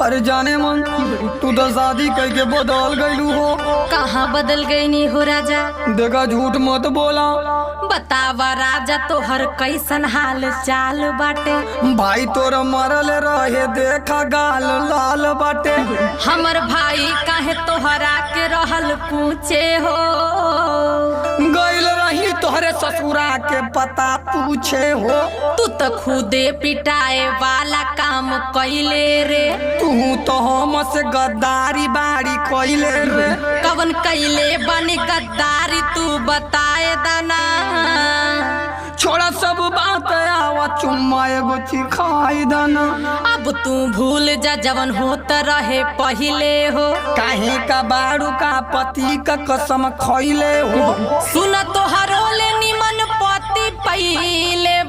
अरे जाने मन तू तो शादी करके बदल गईलू हो। कहाँ बदल गई नी हो राजा? देखा झूठ मत बोला। बतावा राजा तोहर कैसन हाल चाल बाटे? भाई तोर मरल रहे देखा गाल लाल बाटे। हमर भाई काहे तोहरा के रहल पूछे हो? गइल रही तोहरे ससुरा के पता पूछे हो। तू तो खुदे पिटाए वाला काम कैले रे। तू तो हम से गद्दारी बारी कैले रे। कवन कैले बनी गद्दारी तू बताए दाना। छोड़ा सब बात आवा चुम्मा एगो चिखाई दाना। अब तू भूल जा जवन होत रहे पहिले हो। काहे का बारू का पति का कसम खैले हो। सुन तोहरो ले निमन पति पहिले